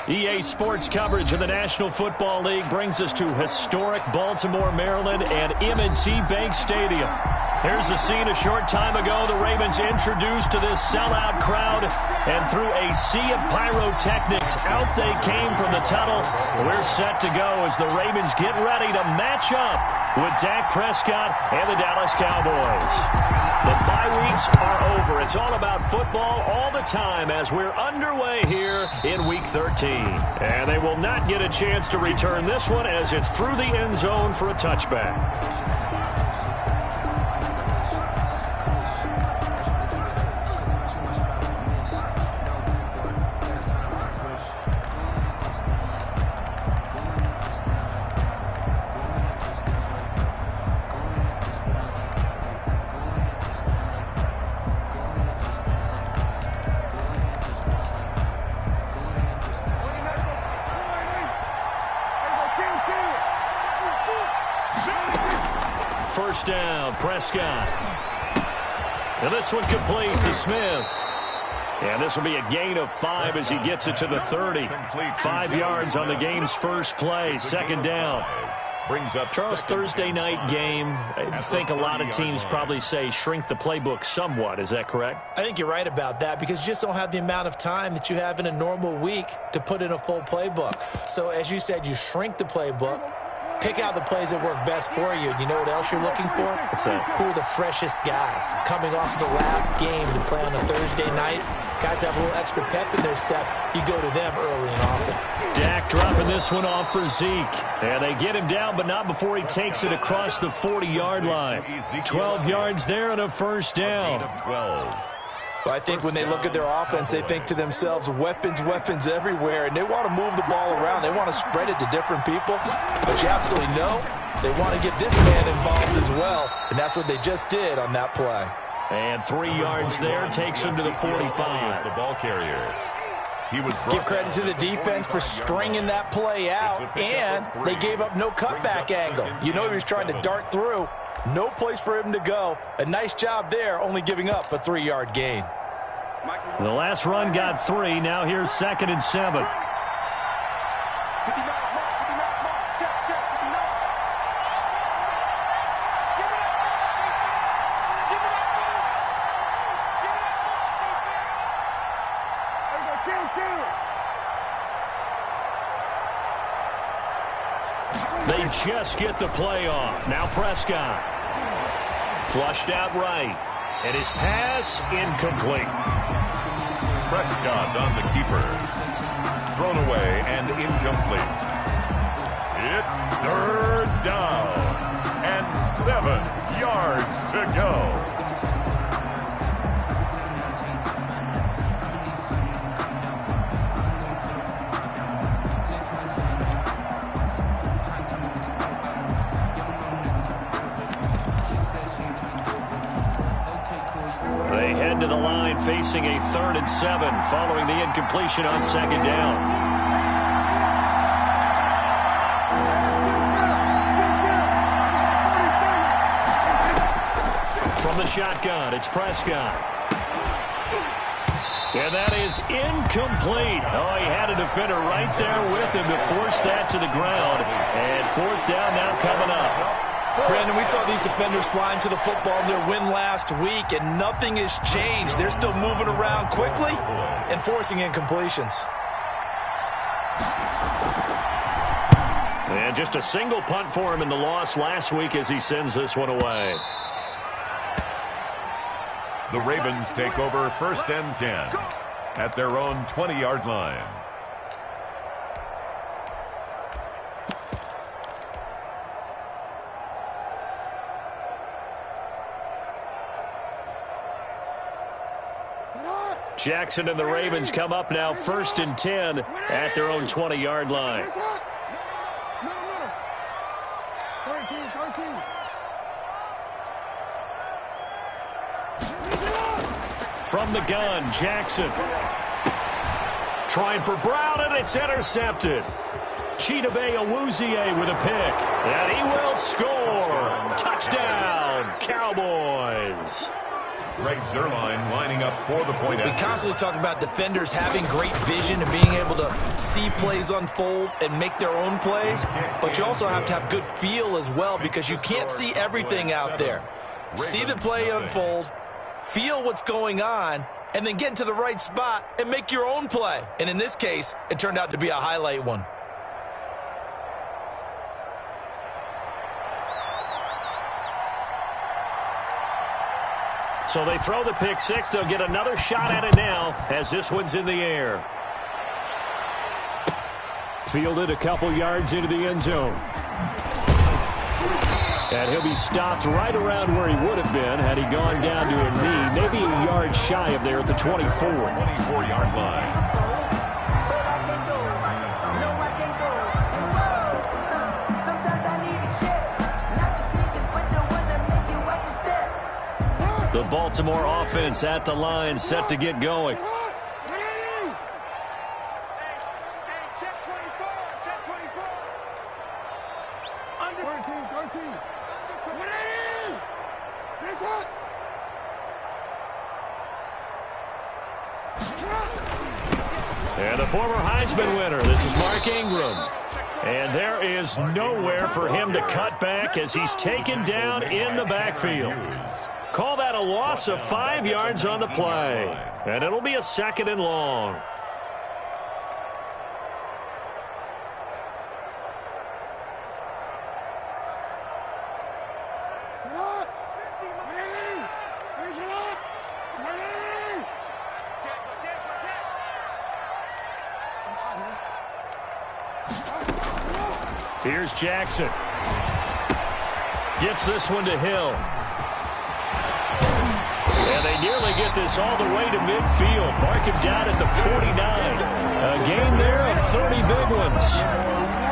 EA Sports coverage of the National Football League brings us to historic Baltimore, Maryland, and M&T Bank Stadium. Here's a scene a short time ago. The Ravens introduced to this sellout crowd, and through a sea of pyrotechnics, out they came from the tunnel. We're set to go as the Ravens get ready to match up with Dak Prescott and the Dallas Cowboys. The bye weeks are over. It's all about football all the time as we're underway here in Week 13. And they will not get a chance to return this one as it's through the end zone for a touchback. First down, Prescott. And this one complete to Smith. And this will be a gain of 5 as he gets it to the 30. 5 yards on the game's first play, second down. Charles, Thursday night game, I think a lot of teams probably say shrink the playbook somewhat. Is that correct? I think you're right about that because you just don't have the amount of time that you have in a normal week to put in a full playbook. So as you said, you shrink the playbook. Pick out the plays that work best for you. You know what else you're looking for? What's that? Who are the freshest guys? Coming off the last game to play on a Thursday night, guys have a little extra pep in their step. You go to them early and often. Dak dropping this one off for Zeke. And they get him down, but not before he takes it across the 40-yard line. 12 yards there and a first down. Well, I think when they look at their offense, they think to themselves, weapons, weapons everywhere, and they want to move the ball around. They want to spread it to different people, but you absolutely know they want to get this man involved as well, and that's what they just did on that play. And 3 yards there takes him to the 45. The ball carrier. Give credit to the defense for stringing that play out, and they gave up no cutback angle. You know he was trying to dart through. No place for him to go. A nice job there, only giving up a 3-yard gain. The last run got 3. Now here's 2nd and 7. They just get the play off. Now Prescott. Flushed out right. And his pass incomplete. Prescott on the keeper. Thrown away and incomplete. It's 3rd down. And 7 yards to go. They head to the line facing a 3rd and 7 following the incompletion on 2nd down. From the shotgun, it's Prescott. And that is incomplete. Oh, he had a defender right there with him to force that to the ground. And 4th down now coming up. Brandon, we saw these defenders flying to the football in their win last week, and nothing has changed. They're still moving around quickly and forcing incompletions. And just a single punt for him in the loss last week as he sends this one away. The Ravens take over 1st and 10 at their own 20-yard line. Jackson and the Ravens come up now 1st and 10 at their own 20-yard line. From the gun, Jackson. Trying for Brown, and it's intercepted. Chidobe Awuzie with a pick. And he will score. Touchdown, Cowboys. Greg Zuerlein lining up for the point. We constantly talk about defenders having great vision and being able to see plays unfold and make their own plays, but you also have to have good feel as well because you can't see everything out there. See the play unfold, feel what's going on, and then get into the right spot and make your own play. And in this case, it turned out to be a highlight one. So they throw the pick six. They'll get another shot at it now as this one's in the air. Fielded a couple yards into the end zone. And he'll be stopped right around where he would have been had he gone down to a knee, maybe a yard shy of there at the 24. 24-yard line. The Baltimore offense at the line, set to get going. And the former Heisman winner, this is Mark Ingram. And there is nowhere for him to cut back as he's taken down in the backfield. Call that a loss of 5 yards on the play. And it'll be a 2nd and long. Here's Jackson. Gets this one to Hill. And they nearly get this all the way to midfield. Mark him down at the 49. A game there of 30 big ones.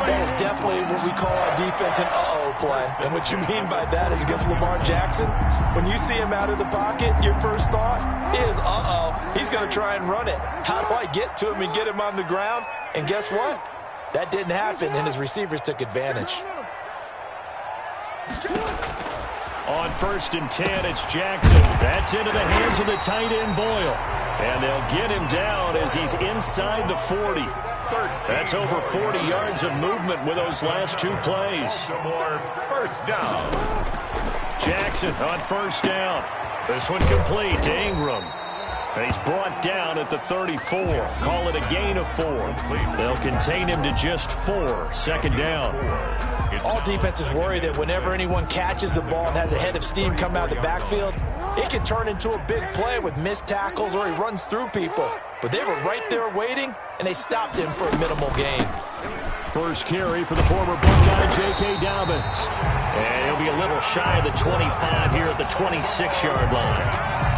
That is definitely what we call our defense an uh-oh play. And what you mean by that is against Lamar Jackson, when you see him out of the pocket, your first thought is, uh-oh, he's going to try and run it. How do I get to him and get him on the ground? And guess what? That didn't happen, and his receivers took advantage. On 1st and 10, it's Jackson. That's into the hands of the tight end, Boyle. And they'll get him down as he's inside the 40. That's over 40 yards of movement with those last 2 plays. Some more first down. Jackson on 1st down. This one complete to Ingram. And he's brought down at the 34. Call it a gain of 4. They'll contain him to just 4. 2nd down. All defenses worry that whenever anyone catches the ball and has a head of steam come out of the backfield, it can turn into a big play with missed tackles or he runs through people. But they were right there waiting, and they stopped him for a minimal gain. First carry for the former Buckeye, J.K. Dobbins. And he'll be a little shy of the 25 here at the 26-yard line.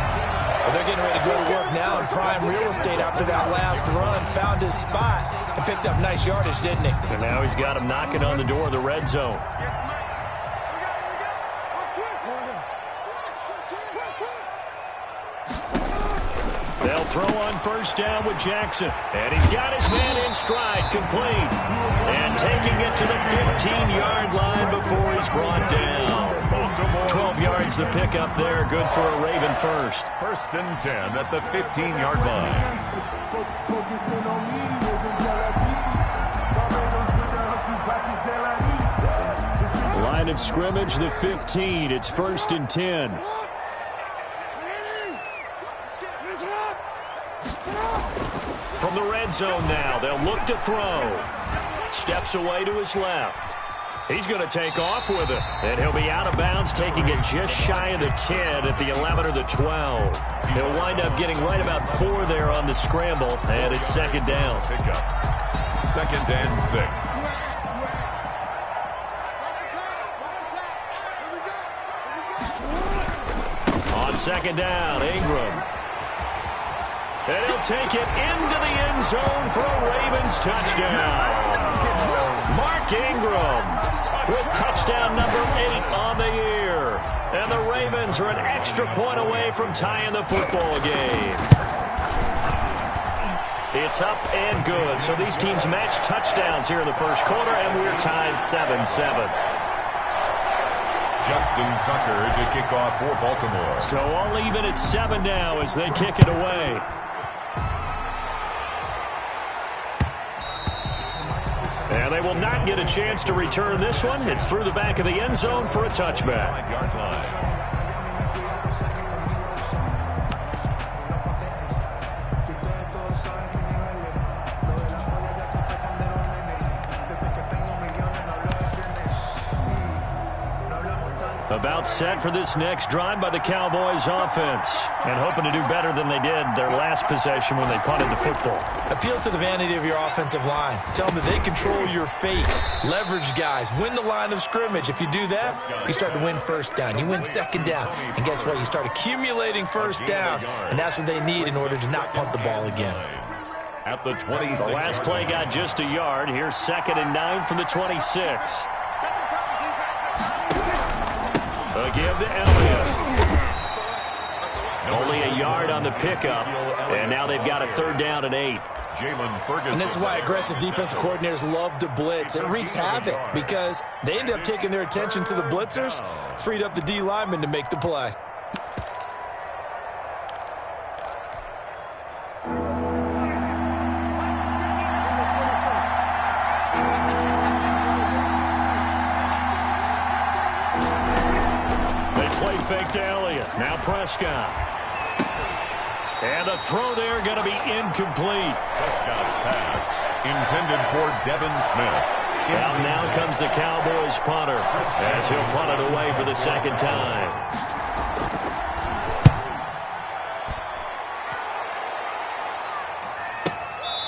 Well, they're getting ready to go to work now in prime real estate after that last run. Found his spot and picked up nice yardage, didn't he? And now he's got him knocking on the door of the red zone. They'll throw on 1st down with Jackson. And he's got his man in stride, complete. And taking it to the 15-yard line before he's brought down. 12 yards the pickup there. Good for a Raven first. 1st and 10 at the 15-yard line. Line of scrimmage, the 15. It's 1st and 10. From the red zone now, they'll look to throw. Steps away to his left. He's going to take off with it, and he'll be out of bounds, taking it just shy of the 10 at the 11 or the 12. He'll wind up getting right about 4 there on the scramble, and it's 2nd down. Pick up. 2nd and 6. On 2nd down, Ingram. And he'll take it into the end zone for a Ravens touchdown. Mark Ingram with touchdown number 8 on the year. And the Ravens are an extra point away from tying the football game. It's up and good. So these teams match touchdowns here in the 1st quarter, and we're tied 7-7. Justin Tucker to kick off for Baltimore. So all even at 7 now as they kick it away. And they will not get a chance to return this one. It's through the back of the end zone for a touchback. 5-yard line. About set for this next drive by the Cowboys offense. And hoping to do better than they did their last possession when they punted the football. Appeal to the vanity of your offensive line. Tell them that they control your fate. Leverage guys. Win the line of scrimmage. If you do that, you start to win first down. You win second down. And guess what? You start accumulating first downs. And that's what they need in order to not punt the ball again. At the 26. The last play got just a yard. Here's 2nd and 9 from the 26. A give to Elliott. Only a yard on the pickup, and now they've got a 3rd down and 8. And this is why aggressive defensive coordinators love to blitz. It wreaks havoc because they end up taking their attention to the blitzers, freed up the D lineman to make the play. Fake to Elliott. Now Prescott. And the throw there going to be incomplete. Prescott's pass intended for Devin Smith. Well, now comes the Cowboys punter as he'll punt it away for the 2nd time.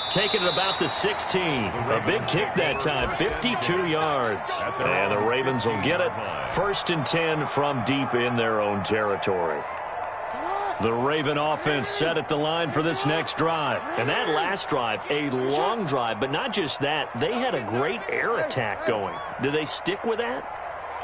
Taking it about the 16. A big kick that time, 52 yards. And the Ravens will get it. 1st and 10 from deep in their own territory. The Raven offense set at the line for this next drive. And that last drive, a long drive, but not just that. They had a great air attack going. Do they stick with that?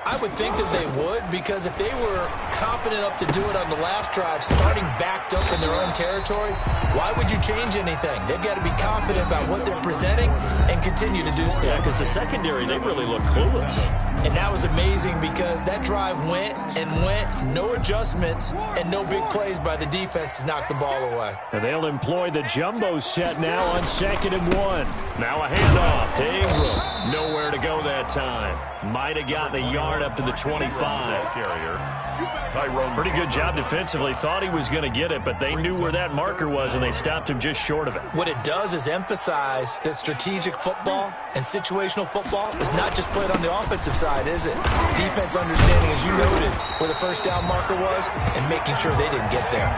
I would think that they would, because if they were confident enough to do it on the last drive, starting backed up in their own territory, why would you change anything? They've got to be confident about what they're presenting and continue to do so. Yeah, because the secondary, they really look clueless. And that was amazing because that drive went and went, no adjustments, and no big plays by the defense to knock the ball away. And they'll employ the jumbo set now on 2nd and 1. Now a handoff to Ingram. Nowhere to go that time. Might have gotten a yard up to the 25. Pretty good job defensively. Thought he was going to get it, but they knew where that marker was, and they stopped him just short of it. What it does is emphasize that strategic football and situational football is not just played on the offensive side, is it? Defense understanding, as you noted, where the 1st down marker was and making sure they didn't get there.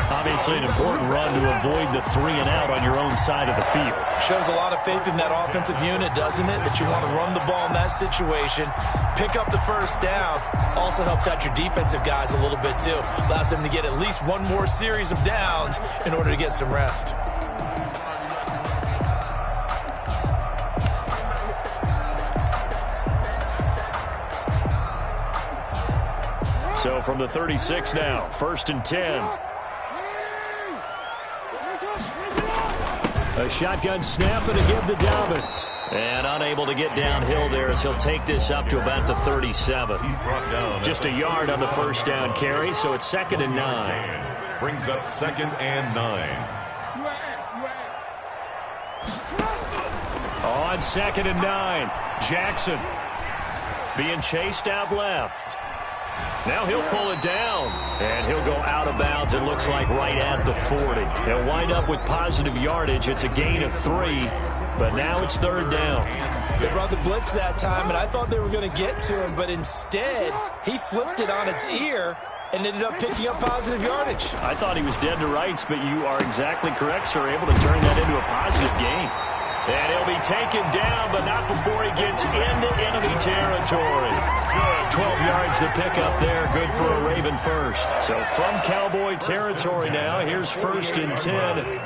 Obviously an important run to avoid the 3 and out on your own side of the field. Shows a lot of faith in that offensive unit, doesn't it? That you want to run the ball in that situation. Pick up the 1st down. Also helps out your defensive guys a little bit too. Allows them to get at least one more series of downs in order to get some rest. So from the 36 now, 1st and 10. A shotgun snap and a give to Dobbins. And unable to get downhill there as he'll take this up to about the 37. He's brought down. Just a yard on the 1st down carry, so it's 2nd and 9. Brings up 2nd and 9. On 2nd and 9, Jackson being chased out left. Now he'll pull it down, and he'll go out of bounds, it looks like right at the 40. He'll wind up with positive yardage. It's a gain of 3, but now it's 3rd down. They brought the blitz that time, and I thought they were going to get to him, but instead he flipped it on its ear and ended up picking up positive yardage. I thought he was dead to rights, but you are exactly correct, sir, able to turn that into a positive gain. And he'll be taken down, but not before he gets into enemy territory. 12 yards to pick up there. Good for a Raven first. So from Cowboy territory now, here's 1st and 10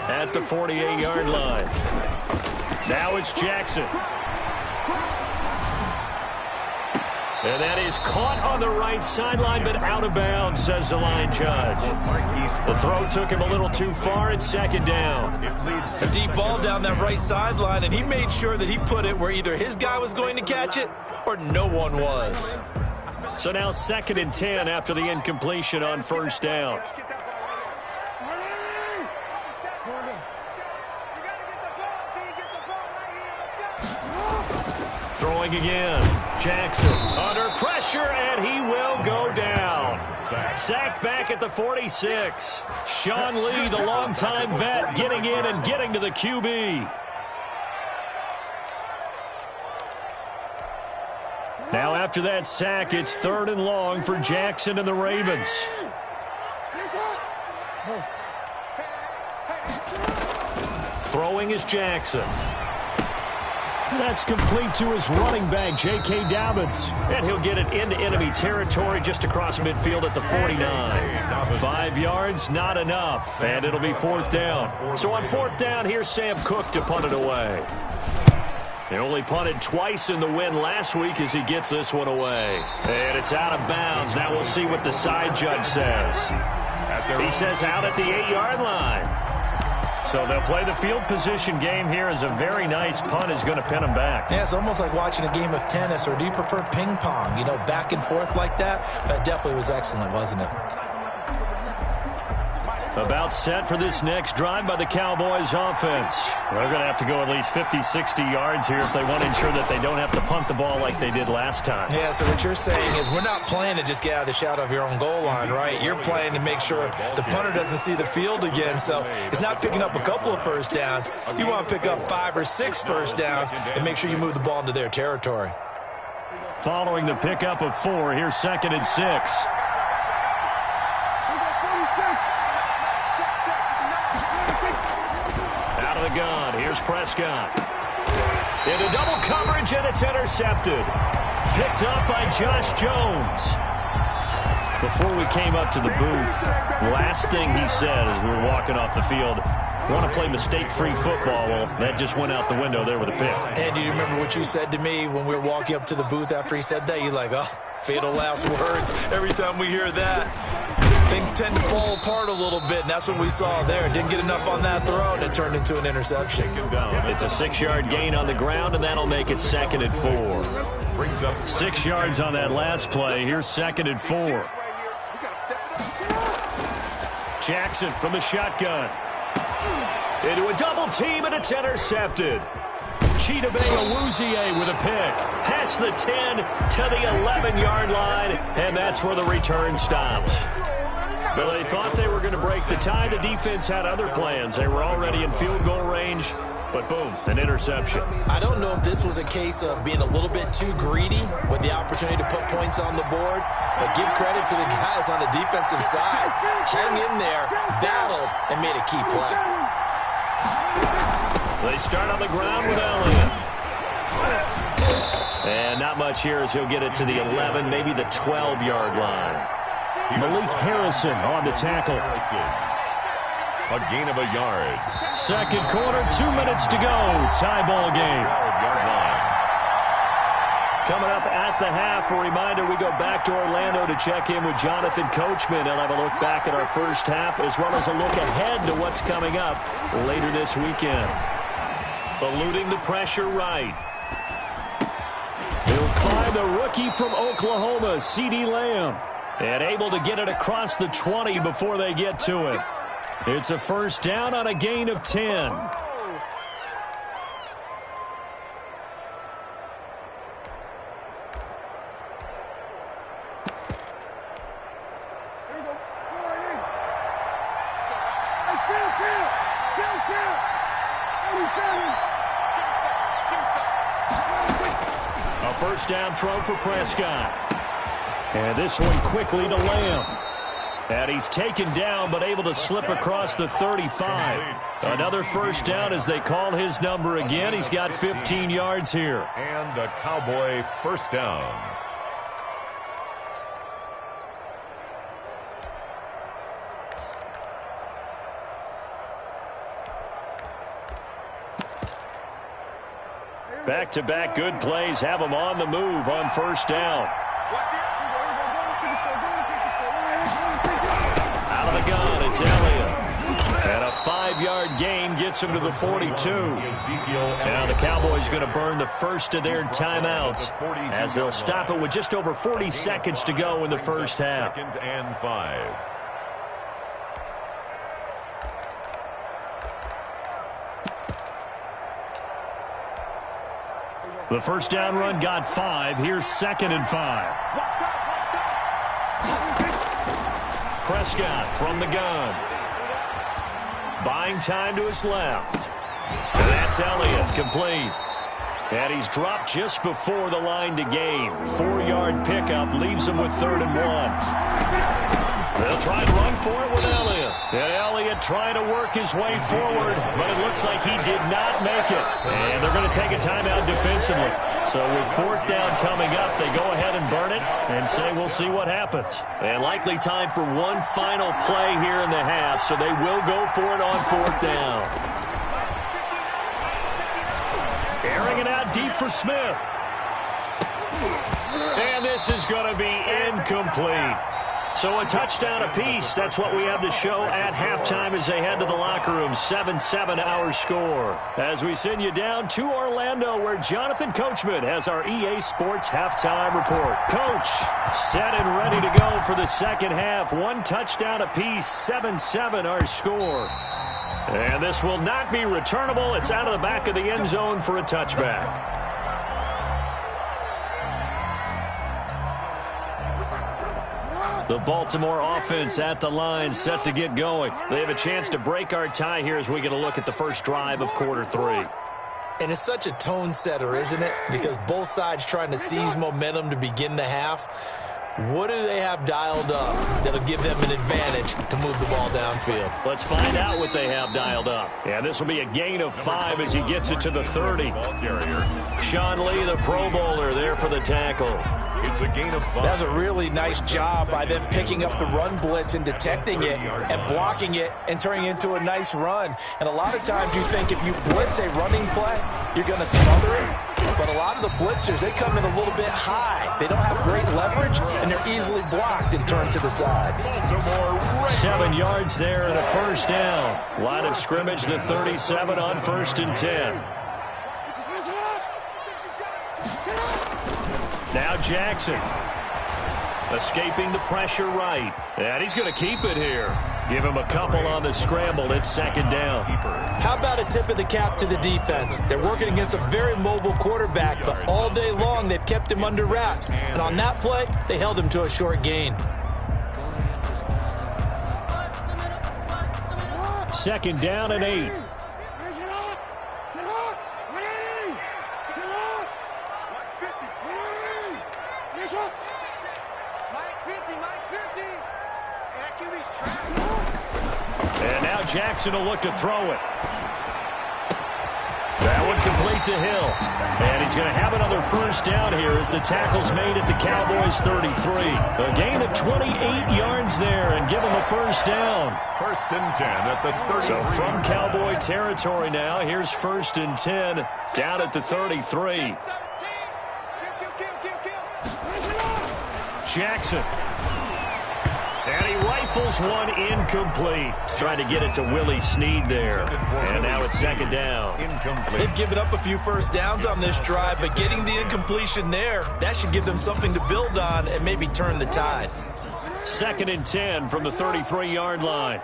at the 48-yard line. Now it's Jackson. And that is caught on the right sideline, but out of bounds, says the line judge. The throw took him a little too far. It's 2nd down. A deep ball down that right sideline, and he made sure that he put it where either his guy was going to catch it or no one was. So now 2nd and 10 after the incompletion on first down. Throwing again. Jackson under pressure, and he will go down. Sacked back at the 46. Sean Lee, the longtime vet, getting in and getting to the QB. Now after that sack, it's 3rd and long for Jackson and the Ravens. Throwing is Jackson. That's complete to his running back, J.K. Dobbins. And he'll get it into enemy territory just across midfield at the 49. 5 yards, not enough. And it'll be 4th down. So on 4th down, here's Sam Cook to punt it away. He only punted twice in the win last week as he gets this one away. And it's out of bounds. Now we'll see what the side judge says. He says out at the 8-yard line. So they'll play the field position game here as a very nice punt is going to pin them back. Yeah, it's almost like watching a game of tennis, or do you prefer ping pong? You know, back and forth like that? That definitely was excellent, wasn't it? About set for this next drive by the Cowboys offense. They're going to have to go at least 50, 60 yards here if they want to ensure that they don't have to punt the ball like they did last time. Yeah, so what you're saying is we're not playing to just get out of the shadow of your own goal line, right? You're playing to make sure the punter doesn't see the field again. So it's not picking up a couple of first downs. You want to pick up 5 or 6 first downs and make sure you move the ball into their territory. Following the pickup of 4, here's 2nd and 6. The gun. Here's Prescott. Into double coverage, and it's intercepted. Picked up by Josh Jones. Before we came up to the booth, last thing he said as we were walking off the field, want to play mistake-free football. Well, that just went out the window there with a pick. And do you remember what you said to me when we were walking up to the booth after he said that? You're like, oh, fatal last words. Every time we hear that, things tend to fall apart a little bit, and that's what we saw there. Didn't get enough on that throw, and it turned into an interception. It's a 6-yard gain on the ground, and that'll make it 2nd and 4. 6 yards on that last play. Here's 2nd and 4. Jackson from the shotgun. Into a double team, and it's intercepted. Chidobe Awuzie with a pick. Past the 10 to the 11-yard line, and that's where the return stops. But they thought they were going to break the tie. The defense had other plans. They were already in field goal range, but boom, an interception. I don't know if this was a case of being a little bit too greedy with the opportunity to put points on the board, but give credit to the guys on the defensive side. Hung in there, battled, and made a key play. They start on the ground with Elliott. And not much here as he'll get it to the 11, maybe the 12-yard line. Malik Harrison on the tackle. A gain of a yard. Second quarter, 2 minutes to go. Tie ball game. Coming up at the half, a reminder, we go back to Orlando to check in with Jonathan Coachman. He'll have a look back at our first half as well as a look ahead to what's coming up later this weekend. Eluding the pressure right. He'll find the rookie from Oklahoma, CeeDee Lamb. And able to get it across the 20 before they get to it. It's a first down on a gain of 10. A first down throw for Prescott. And this one quickly to Lamb. And he's taken down but able to slip across the 35. Another first down as they call his number again. He's got 15 yards here. And a Cowboy first down. Back-to-back good plays have him on the move on first down. Out of the gun, it's Elliott. And a 5-yard gain gets him to the 42. Now the Cowboys going to burn the first of their timeouts as they'll stop it with just over 40 seconds to go in the first half. 2nd and 5. The first down run got 5. Here's 2nd and 5. Prescott from the gun. Buying time to his left. And that's Elliott, complete. And he's dropped just before the line to gain. 4-yard pickup leaves him with 3rd and 1. They'll try and run for it with Elliott. And Elliott trying to work his way forward, but it looks like he did not make it. And they're going to take a timeout defensively. So with 4th down coming up, they go ahead and burn it and say we'll see what happens. And likely time for one final play here in the half, so they will go for it on 4th down. Airing it out deep for Smith. And this is going to be incomplete. So a touchdown apiece. That's what we have to show at halftime as they head to the locker room. 7-7 our score. As we send you down to Orlando, where Jonathan Coachman has our EA Sports halftime report. Coach, set and ready to go for the second half. One touchdown apiece. 7-7 our score. And this will not be returnable. It's out of the back of the end zone for a touchback. The Baltimore offense at the line, set to get going. They have a chance to break our tie here as we get a look at the first drive of quarter 3. And it's such a tone setter, isn't it? Because both sides trying to seize momentum to begin the half. What do they have dialed up that'll give them an advantage to move the ball downfield? Let's find out what they have dialed up. Yeah, this will be a gain of 5 as he gets it to the 30. Sean Lee, the Pro Bowler, there for the tackle. It's a gain of 5. That was a really nice job by them picking up the run blitz and detecting it and blocking it and turning it into a nice run. And a lot of times you think if you blitz a running play, you're going to smother it. But a lot of the blitzers, they come in a little bit high. They don't have great leverage, and they're easily blocked and turned to the side. 7 yards there and a first down. Line of scrimmage, the 37 on 1st and 10. Now Jackson, escaping the pressure right. And he's going to keep it here. Give him a couple on the scramble. It's 2nd down. How about a tip of the cap to the defense? They're working against a very mobile quarterback, but all day long they've kept him under wraps. And on that play, they held him to a short gain. 2nd down and 8. And now Jackson will look to throw it. That one complete to Hill. And he's going to have another first down here as the tackle's made at the Cowboys 33. A gain of 28 yards there and give him the first down. 1st and 10 at the 33. So from Cowboy territory now, here's 1st and 10 down at the 33. Jackson. And he rifles one incomplete. Trying to get it to Willie Snead there. And now it's 2nd down. Incomplete. They've given up a few first downs on this drive, but getting the incompletion there, that should give them something to build on and maybe turn the tide. 2nd and 10 from the 33-yard line.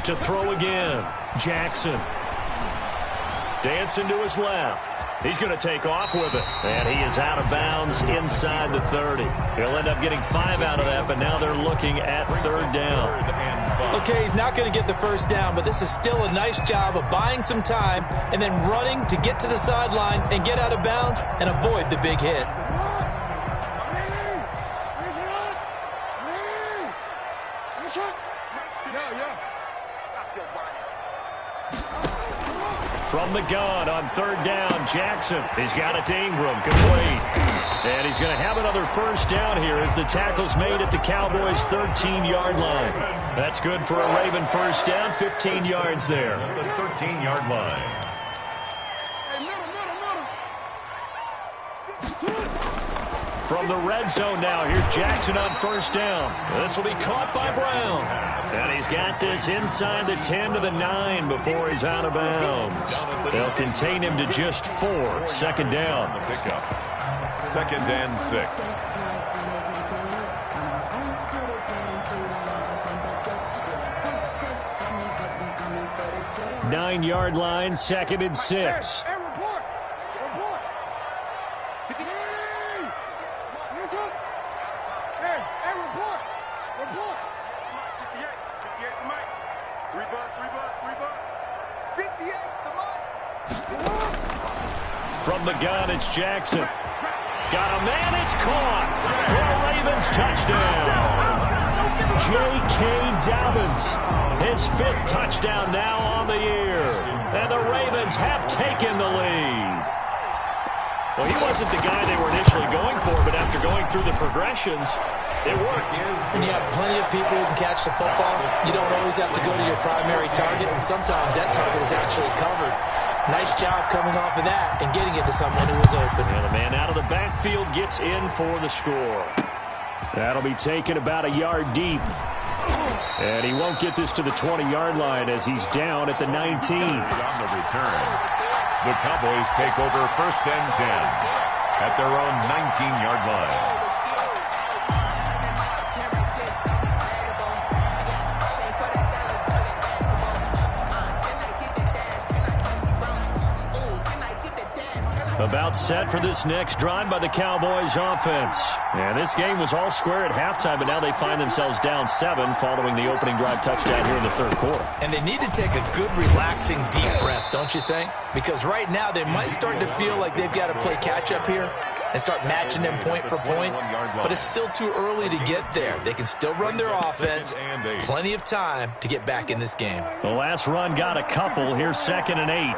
To throw again. Jackson. Dancing to his left. He's going to take off with it. And he is out of bounds inside the 30. He'll end up getting 5 out of that, but now they're looking at 3rd down. Okay, he's not going to get the first down, but this is still a nice job of buying some time and then running to get to the sideline and get out of bounds and avoid the big hit. From the gun on 3rd down, Jackson. He's got it to Ingram, complete. And he's going to have another first down here as the tackle's made at the Cowboys' 13-yard line. That's good for a Raven first down, 15 yards there. The 13-yard line. From the red zone now, here's Jackson on first down. This will be caught by Brown. And he's got this inside the 10 to the 9 before he's out of bounds. They'll contain him to just 4. Second down. The pickup. 2nd and 6. Nine-yard line, 2nd and 6. From the gun, it's Jackson. Got a man, it's caught for a Ravens touchdown. J.K. Dobbins, his 5th touchdown now on the year. And the Ravens have taken the lead. Well, he wasn't the guy they were initially going for, but after going through the progressions, it worked. When you have plenty of people who can catch the football, you don't always have to go to your primary target, and sometimes that target is actually covered. Nice job coming off of that and getting it to someone who was open. And the man out of the backfield gets in for the score. That'll be taken about a yard deep. And he won't get this to the 20-yard line as he's down at the 19. On the return, the Cowboys take over 1st and 10 at their own 19-yard line. About set for this next drive by the Cowboys offense. And this game was all square at halftime, but now they find themselves down 7 following the opening drive touchdown here in the 3rd quarter. And they need to take a good, relaxing, deep breath, don't you think? Because right now they might start to feel like they've got to play catch-up here and start matching them point for point. But it's still too early to get there. They can still run their offense. Plenty of time to get back in this game. The last run got a couple. Here's 2nd and 8.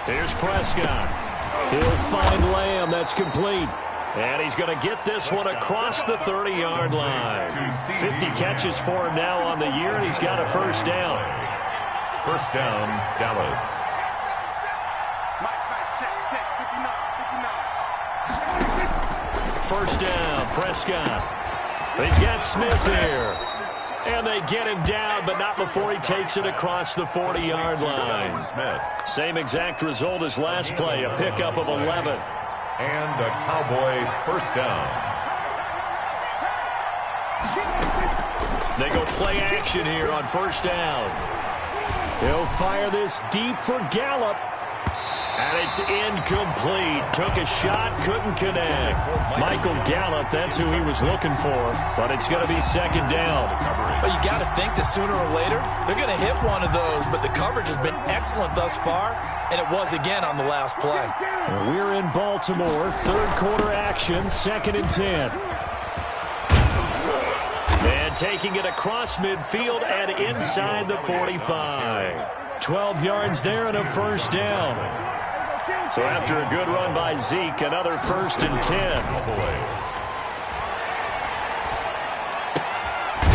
Here's Prescott. He'll find Lamb. That's complete. And he's going to get this one across the 30-yard line. 50 catches for him now on the year, and he's got a 1st down. 1st down, Dallas. First down, Prescott. He's got Smith here. And they get him down, but not before he takes it across the 40-yard line. Smith. Same exact result as last play, a pickup of 11. And a Cowboy 1st down. They go play action here on 1st down. He'll fire this deep for Gallup. And it's incomplete. Took a shot, couldn't connect. Michael Gallup, that's who he was looking for. But it's going to be 2nd down. Well, you got to think that sooner or later, they're going to hit one of those. But the coverage has been excellent thus far. And it was again on the last play. We're in Baltimore. 3rd quarter action, 2nd and 10. And taking it across midfield and inside the 45. 12 yards there and a 1st down. So after a good run by Zeke, another 1st and 10.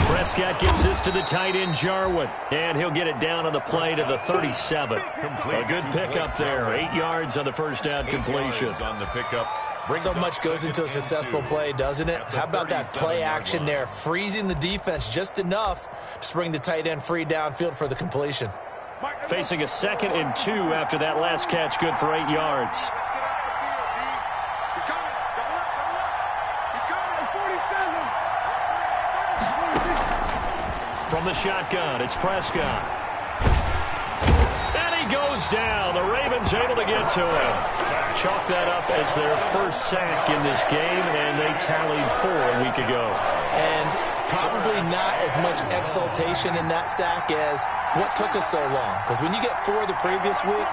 Prescott gets this to the tight end, Jarwin. And he'll get it down on the play to the 37. A good pickup there. 8 yards on the 1st down completion. On the pickup. So much goes into a successful play, doesn't it? How about that play action there? Freezing the defense just enough to bring the tight end free downfield for the completion. Facing a 2nd and 2 after that last catch, good for 8 yards. From the shotgun, it's Prescott. And he goes down. The Ravens able to get to him. Chalk that up as their 1st sack in this game, and they tallied 4 a week ago. And probably not as much exultation in that sack as what took us so long. Because when you get 4 the previous week,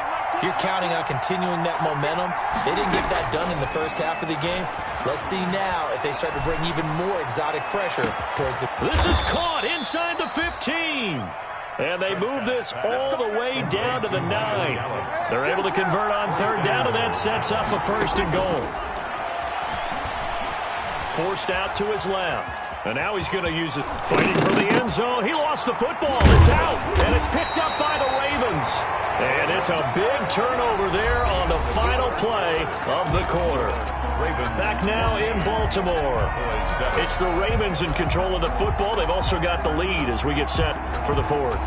you're counting on continuing that momentum. They didn't get that done in the 1st half of the game. Let's see now if they start to bring even more exotic pressure towards the... This is caught inside the 15. And they move this all the way down to the 9. They're able to convert on 3rd down, and that sets up a 1st and goal. Forced out to his left. And now he's going to use it. Fighting for the end zone. He lost the football. It's out. And it's picked up by the Ravens. And it's a big turnover there on the final play of the quarter. Back now in Baltimore. It's the Ravens in control of the football. They've also got the lead as we get set for the fourth.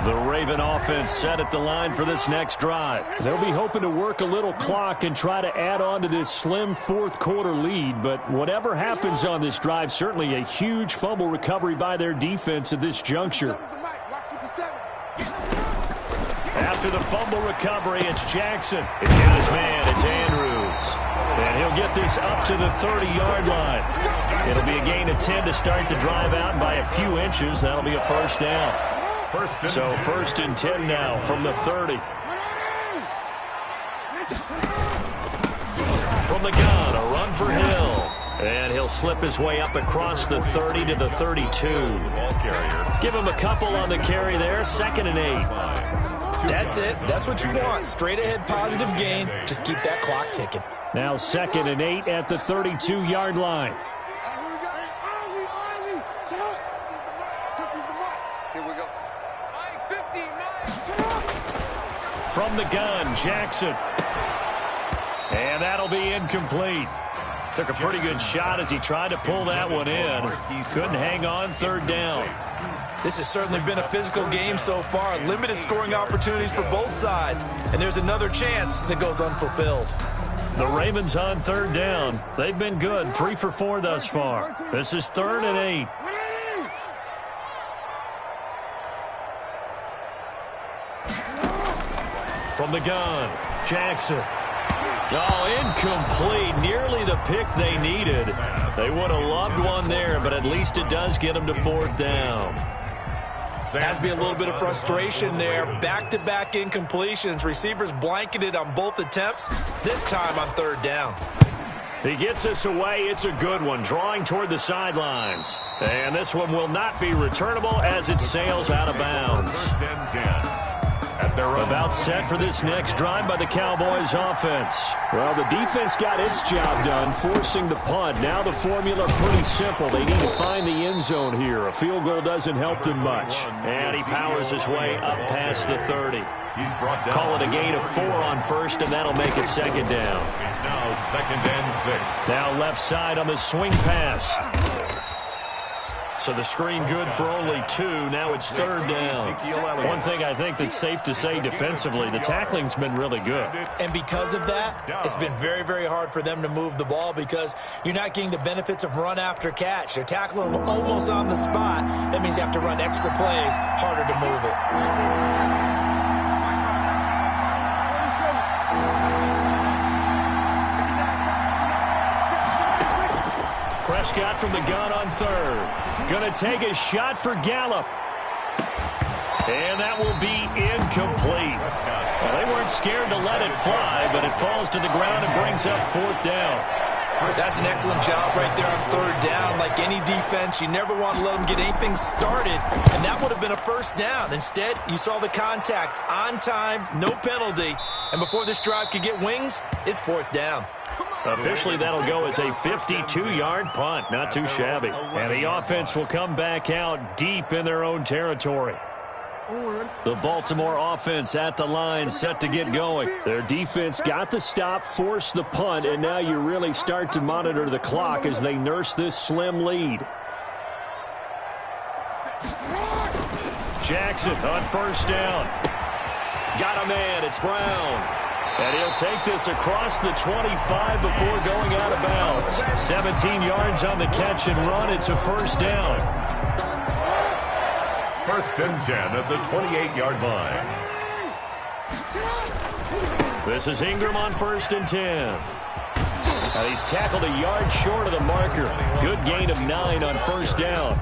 The Raven offense set at the line for this next drive. They'll be hoping to work a little clock and try to add on to this slim fourth quarter lead. But whatever happens on this drive, certainly a huge fumble recovery by their defense at this juncture. After the fumble recovery, it's Jackson. He's got his man. It's Andrews. And he'll get this up to the 30-yard line. It'll be a gain of 10 to start the drive out, and by a few inches, that'll be a first down. First and 10 now from the 30. From the gun, a run for Hill. And he'll slip his way up across the 30 to the 32. Give him a couple on the carry there. 2nd and 8. That's it. That's what you want. Straight ahead positive gain. Just keep that clock ticking. Now 2nd and 8 at the 32-yard line. From the gun, Jackson. And that'll be incomplete. Took a pretty good shot as he tried to pull that one in. Couldn't hang on. 3rd down. This has certainly been a physical game so far. Limited scoring opportunities for both sides. And there's another chance that goes unfulfilled. The Ravens on 3rd down. They've been good. 3 for 4 thus far. This is 3rd and 8. From the gun, Jackson. Oh, incomplete. Nearly the pick they needed. They would have loved one there, but at least it does get them to 4th down. Has to be a little bit of frustration there. Back-to-back incompletions. Receivers blanketed on both attempts, this time on 3rd down. He gets us away. It's a good one, drawing toward the sidelines. And this one will not be returnable as it sails out of bounds. 1st and 10. About set for this next drive by the Cowboys offense. Well, the defense got its job done, forcing the punt. Now the formula pretty simple. They need to find the end zone here. A field goal doesn't help them much. And he powers his way up past the 30. Call it a gain of 4 on 1st, and that'll make it 2nd down. It's now 2nd and 6. Now left side on the swing pass. So the screen good for only 2. Now it's 3rd down. One thing I think that's safe to say defensively, the tackling's been really good. And because of that, it's been very, very hard for them to move the ball because you're not getting the benefits of run after catch. They're tackling almost on the spot. That means you have to run extra plays, harder to move it. Prescott from the gun on 3rd. Going to take a shot for Gallup. And that will be incomplete. Well, they weren't scared to let it fly, but it falls to the ground and brings up 4th down. That's an excellent job right there on 3rd down. Like any defense, you never want to let them get anything started, and that would have been a 1st down. Instead, you saw the contact on time, no penalty, and before this drive could get wings, it's 4th down. Officially, that'll go as a 52-yard punt. Not too shabby. And the offense will come back out deep in their own territory. The Baltimore offense at the line, set to get going. Their defense got the stop, forced the punt, and now you really start to monitor the clock as they nurse this slim lead. Jackson on 1st down. Got a man. It's Brown. And he'll take this across the 25 before going out of bounds. 17 yards on the catch and run. It's a 1st down. 1st and 10 at the 28-yard line. This is Ingram on 1st and 10. And he's tackled a yard short of the marker. Good gain of 9 on 1st down.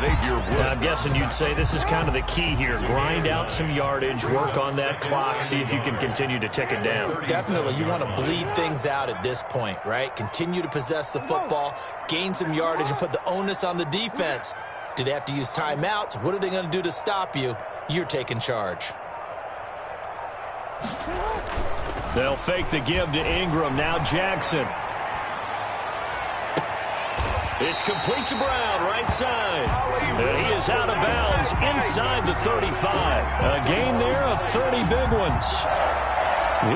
Now, I'm guessing you'd say this is kind of the key here. Grind out some yardage, work on that clock, see if you can continue to tick it down. Definitely. You want to bleed things out at this point, right? Continue to possess the football, gain some yardage, and put the onus on the defense. Do they have to use timeouts? What are they going to do to stop you? You're taking charge. They'll fake the give to Ingram. Now Jackson. It's complete to Brown, right side. And he is out of bounds inside the 35. A gain there of 30 big ones.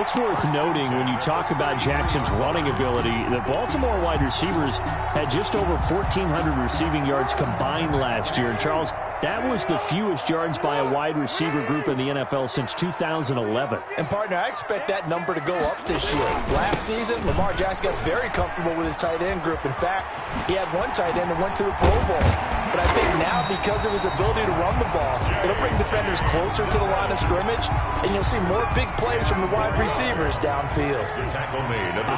It's worth noting when you talk about Jackson's running ability that Baltimore wide receivers had just over 1,400 receiving yards combined last year. And Charles, that was the fewest yards by a wide receiver group in the NFL since 2011. And, partner, I expect that number to go up this year. Last season, Lamar Jackson got very comfortable with his tight end group. In fact, he had one tight end that went to the Pro Bowl. But I think now, because of his ability to run the ball, it'll bring defenders closer to the line of scrimmage, and you'll see more big plays from the wide receivers downfield.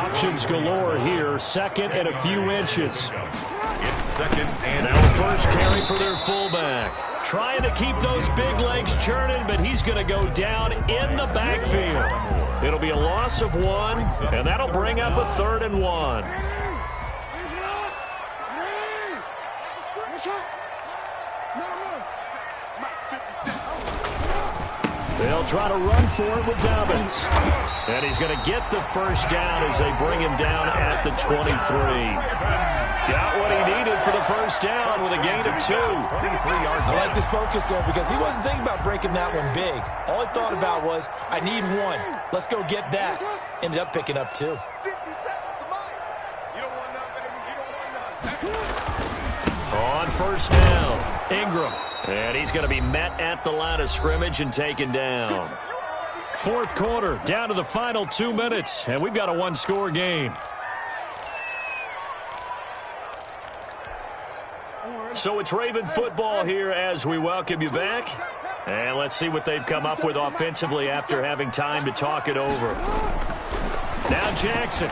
Options galore here. Second and a few inches. It's second and now first carry for their fullback. Trying to keep those big legs churning, but he's going to go down in the backfield. It'll be a loss of 1, and that'll bring up a 3rd and 1. They'll try to run for it with Dobbins. And he's going to get the first down as they bring him down at the 23. Got what he needed for the first down with a gain of 2. I like this focus there because he wasn't thinking about breaking that one big. All he thought about was, I need 1. Let's go get that. Ended up picking up 2. On first down, Ingram. And he's going to be met at the line of scrimmage and taken down. Fourth quarter, down to the final 2 minutes, and we've got a one-score game. So it's Raven football here as we welcome you back. And let's see what they've come up with offensively after having time to talk it over. Now Jackson.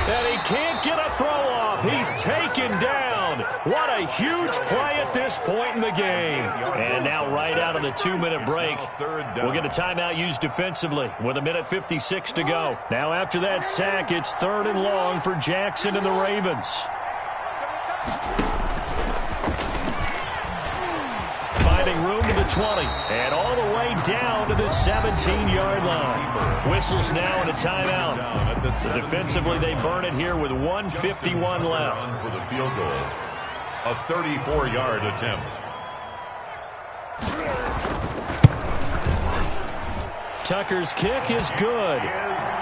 And he can't get a throw off. He's taken down. What a huge play at this point in the game. And now right out of the 2-minute break, we'll get a timeout used defensively with 1:56 to go. Now after that sack, it's 3rd and long for Jackson and the Ravens. Finding room to the 20 and all the way down to the 17-yard line. Whistles now and a timeout. So defensively, they burn it here with 1:51 left. For the field goal, a 34-yard attempt. Tucker's kick is good.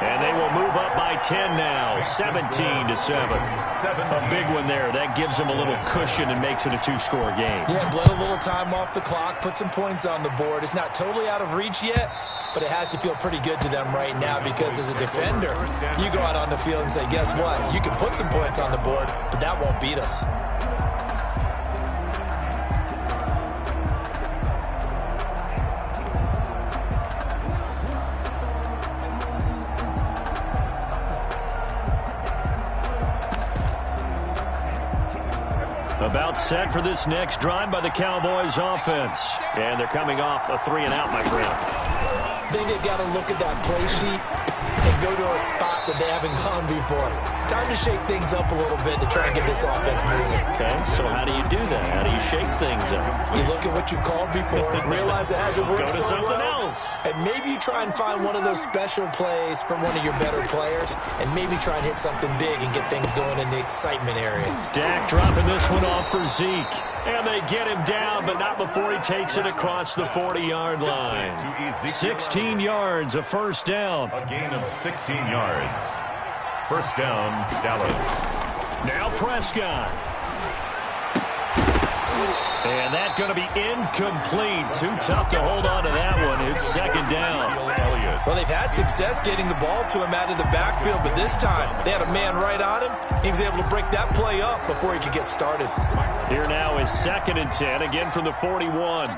And they will move up by 10 now, 17-7. A big one there. That gives them a little cushion and makes it a 2-score game. Yeah, bled a little time off the clock, put some points on the board. It's not totally out of reach yet, but it has to feel pretty good to them right now because as a defender, you go out on the field and say, guess what? You can put some points on the board, but that won't beat us. About set for this next drive by the Cowboys offense. And they're coming off a 3-and-out, my friend. I think they've got to look at that play sheet and go to a spot that they haven't gone before. Time to shake things up a little bit to try and get this offense moving. Okay, so how do you do that? How do you shake things up? You look at what you've called before, realize it hasn't worked Go to so something well, else. and maybe you try and find one of those special plays from one of your better players, and maybe try and hit something big and get things going in the excitement area. Dak dropping this one off for Zeke. And they get him down, but not before he takes it across the 40-yard line. 16 yards, a first down. A gain of 16 yards. First down, Dallas. Now Prescott. And that's going to be incomplete. Too tough to hold on to that one. It's second down. Well, they've had success getting the ball to him out of the backfield, but this time they had a man right on him. He was able to break that play up before he could get started. Here now is 2nd and 10, again from the 41.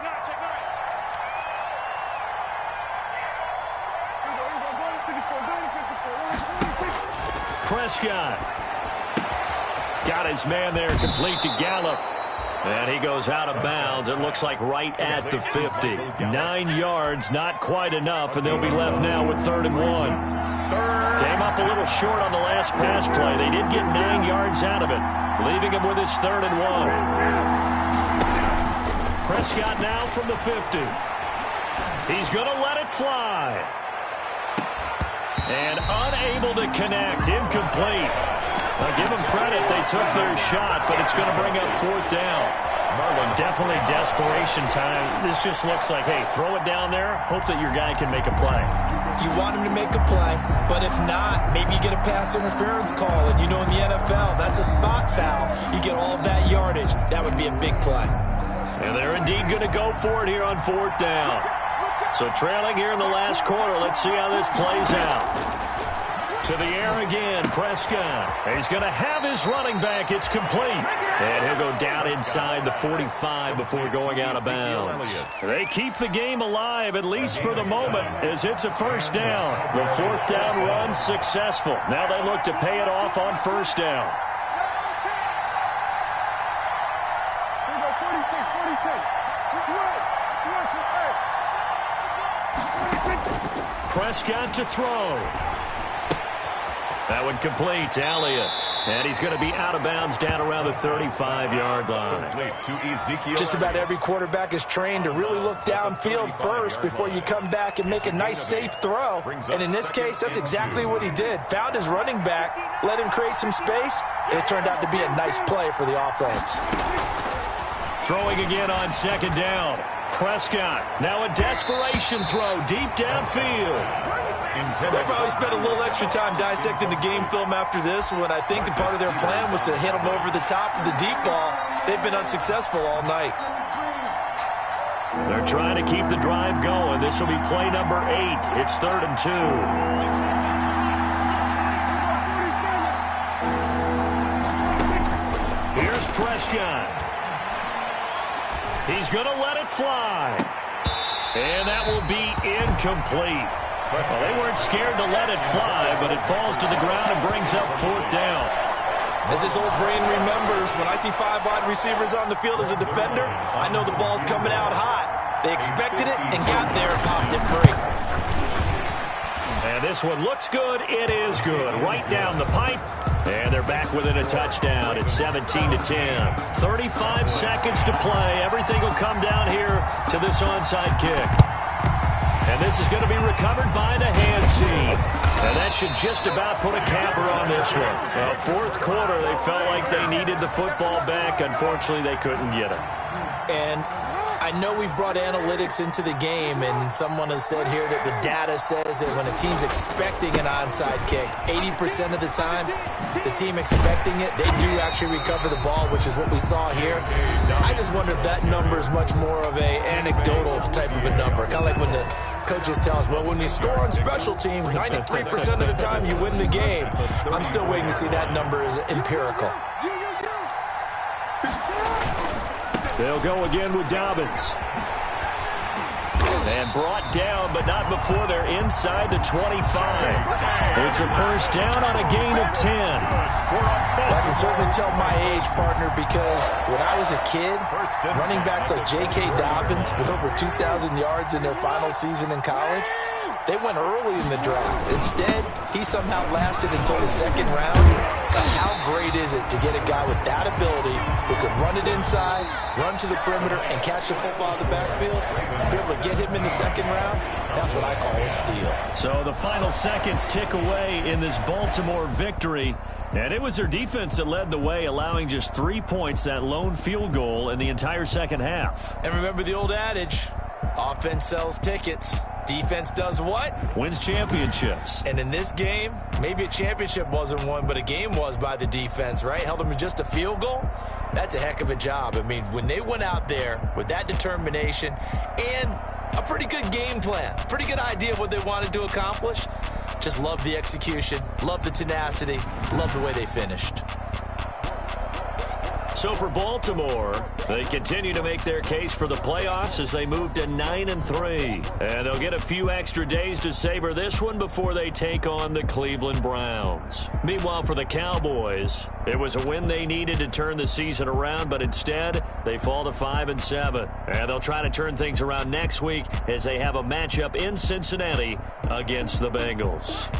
Prescott. Got his man there, complete to Gallup. And he goes out of bounds. It looks like right at the 50. 9 yards, not quite enough, and they'll be left now with 3rd and 1. Came up a little short on the last pass play. They did get 9 yards out of it, leaving him with his 3rd and 1. Prescott now from the 50. He's going to let it fly. And unable to connect, incomplete. I'll give them credit. They took their shot, but it's going to bring up 4th down. Definitely desperation time. This just looks like, hey, throw it down there, hope that your guy can make a play. You want him to make a play, but if not, maybe you get a pass interference call. And you know in the NFL, that's a spot foul. You get all of that yardage. That would be a big play. And they're indeed going to go for it here on 4th down. So trailing here in the last quarter, let's see how this plays out. To the air again, Prescott. He's going to have his running back. It's complete. And he'll go down inside the 45 before going out of bounds. They keep the game alive, at least for the moment, as it's a 1st down. The 4th down run successful. Now they look to pay it off on 1st down. Prescott to throw. That one complete to Elliott. And he's going to be out of bounds down around the 35-yard line. Just about every quarterback is trained to really look downfield first before you come back and make a nice, safe throw. And in this case, that's exactly what he did. Found his running back, let him create some space, and it turned out to be a nice play for the offense. Throwing again on 2nd down. Prescott, now a desperation throw deep downfield. They probably spent a little extra time dissecting the game film after this when I think the part of their plan was to hit them over the top of the deep ball. They've been unsuccessful all night. They're trying to keep the drive going. This will be play number 8. It's 3rd and 2. Here's Prescott. He's going to let it fly. And that will be incomplete. Well, they weren't scared to let it fly, but it falls to the ground and brings up 4th down. As this old brain remembers, when I see 5 wide receivers on the field as a defender, I know the ball's coming out hot. They expected it and got there and popped it free. And this one looks good. It is good. Right down the pipe. And they're back within a touchdown. It's 17-10. 35 seconds to play. Everything will come down here to this onside kick. And this is going to be recovered by the hands team. And that should just about put a capper on this one. Well, 4th quarter, they felt like they needed the football back. Unfortunately, they couldn't get it. And I know we brought analytics into the game, and someone has said here that the data says that when a team's expecting an onside kick, 80% of the time, the team expecting it, they do actually recover the ball, which is what we saw here. I just wonder if that number is much more of a anecdotal type of a number. Kind of like when the coaches tell us, well, when you score on special teams, 93% of the time you win the game. I'm still waiting to see that number is empirical. They'll go again with Dobbins. And brought down, but not before they're inside the 25. It's a 1st down on a gain of 10. Well, I can certainly tell my age, partner, because when I was a kid, running backs like J.K. Dobbins with over 2,000 yards in their final season in college, they went early in the draft. Instead, he somehow lasted until the 2nd round. But how great is it to get a guy with that ability who can run it inside, run to the perimeter, and catch the football in the backfield? Be able to get him in the 2nd round? That's what I call a steal. So the final seconds tick away in this Baltimore victory. And it was their defense that led the way, allowing just 3 points, that lone field goal in the entire 2nd half. And remember the old adage, offense sells tickets. Defense does what? Wins championships. And in this game, maybe a championship wasn't won, but a game was by the defense, right? Held them to just a field goal. That's a heck of a job. I mean, when they went out there with that determination and a pretty good game plan, pretty good idea of what they wanted to accomplish, just love the execution, love the tenacity, love the way they finished. So for Baltimore, they continue to make their case for the playoffs as they move to 9-3. And they'll get a few extra days to savor this one before they take on the Cleveland Browns. Meanwhile, for the Cowboys, it was a win they needed to turn the season around, but instead, they fall to 5-7. And they'll try to turn things around next week as they have a matchup in Cincinnati against the Bengals.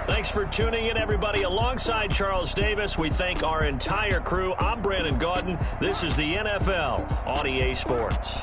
Thanks for tuning in, everybody. Alongside Charles Davis, we thank our entire crew. I'm Brandon Gaudin. This is the NFL on EA Sports.